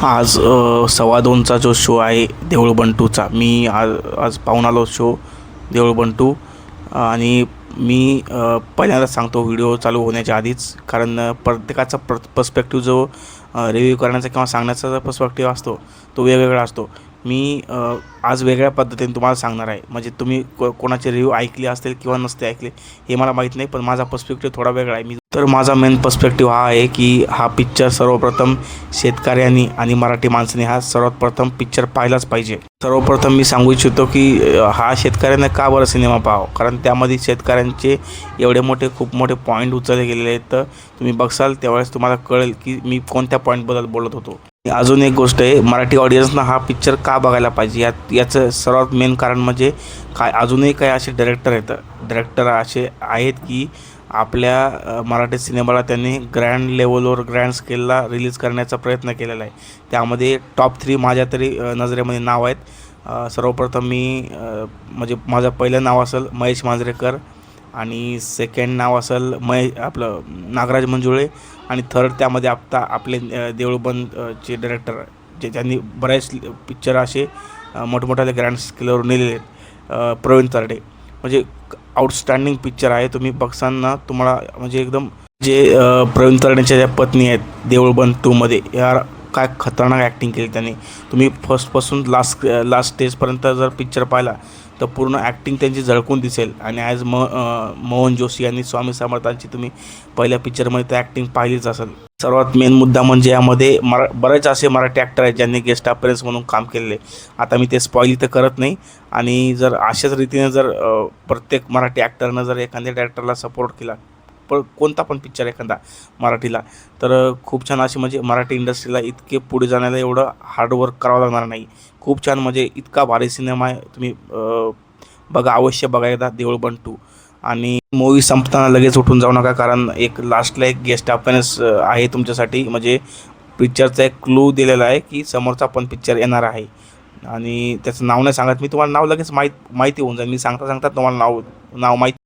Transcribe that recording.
आज 2:15चा जो शो आहे देऊळ बंटूचा, मी आज पाहून आलो शो देऊळ बंटू. आणि मी पहिल्यांदा सांगतो व्हिडिओ चालू होण्याच्या आधीच, कारण प्रत्येकाचा पर्स्पेक्टिव्ह जो रिव्ह्यू करण्याचा किंवा सांगण्याचा जो पर्स्पेक्टिव्ह असतो तो वेगवेगळा असतो. मी आज वेगळ्या पद्धतीने तुम्हाला सांगणार आहे. म्हणजे तुम्ही कोणाचे रिव्ह्यू ऐकले असतील किंवा नसते ऐकले हे मला माहीत नाही, पण माझा पर्स्पेक्टिव्ह थोडा वेगळा आहे. तर माझा मेन पर्स्पेक्टिव्ह हा आहे की हा पिक्चर सर्वप्रथम शेतकऱ्यांनी आणि मराठी माणसाने हा सर्वात प्रथम पिक्चर पाहिलाच पाहिजे. सर्वप्रथम मी सांगू इच्छितो की हा शेतकऱ्यांना का बरं सिनेमा पाहावा, कारण त्यामध्ये शेतकऱ्यांचे खूप मोठे पॉईंट उचलले गेलेले आहेत. तर तुम्ही बघसाल त्यावेळेस तुम्हाला कळेल की मी कोणत्या पॉईंटबद्दल बोलत होतो. अजून एक गोष्ट आहे, मराठी ऑडियन्सनं हा पिक्चर का बघायला पाहिजे याचं सर्वात मेन कारण म्हणजे काय, अजूनही काही असे डायरेक्टर असे आहेत की आपल्या मराठी सिनेमाला त्यांनी ग्रँड लेवलवर ग्रँड स्केलला रिलीज करण्याचा प्रयत्न केलेला आहे. त्यामध्ये टॉप 3 माझ्या तरी नजरेमध्ये नाव आहेत. सर्वप्रथम मी म्हणजे माझं पहिलं नाव असेल महेश मांजरेकर, आणि सेकंड नाव असेल आपलं नागराज मंजुळे, आणि थर्ड त्यामध्ये आपले देऊळबंदचे डायरेक्टर जे त्यांनी बऱ्याच पिक्चर असे मोठमोठ्या ग्रँड स्केलवर नेलेले आहेत, प्रवीण तरडे. म्हणजे आउटस्टँडिंग पिक्चर आहे. तुम्ही बघताना तुम्हाला म्हणजे एकदम जे प्रवीण तरडेंच्या ज्या पत्नी आहेत देऊळबंद 2मध्ये, यार काय खतरनाक ॲक्टिंग केली त्यांनी. तुम्ही फर्स्टपासून लास्ट स्टेजपर्यंत जर पिक्चर पाहिला तर पूर्ण ॲक्टिंग त्यांची झळकून दिसेल. आणि ॲज मोहन जोशी यांनी स्वामी समर्थांची तुम्ही पहिल्या पिक्चरमध्ये तर ॲक्टिंग पाहिलीच असेल. सर्वात मेन मुद्दा म्हणजे यामध्ये बरेच असे मराठी ॲक्टर आहेत ज्यांनी गेस्ट अपीअरन्स म्हणून काम केलेले. आता मी ते स्पॉइल तर करत नाही. आणि जर अशाच रीतीने जर प्रत्येक मराठी ॲक्टरनं जर एखाद्या डायरेक्टरला सपोर्ट केला, पण कोणता पण पिक्चर एखादा मराठीला, तर खूप छान अशी म्हणजे मराठी इंडस्ट्रीला इतके पुढे जाण्याला एवढं हार्डवर्क करावं लागणार नाही. खूप छान म्हणजे इतका भारी सिनेमा आहे. तुम्ही बघा, अवश्य बघा एकदा देऊळ बंटू. आणि मूवी संपताना लगेच उठून जाऊ नका, कारण एक लास्टला एक गेस्ट अपीअरन्स आहे तुमच्यासाठी. म्हणजे पिक्चरचा एक क्लू दिलेला आहे की समोरचा पण पिक्चर येणार आहे. आणि त्याचं नाव नाही सांगत मी, तुम्हाला नाव लगेच माहिती होऊन जाईल. मी सांगता तुम्हाला नाव माहिती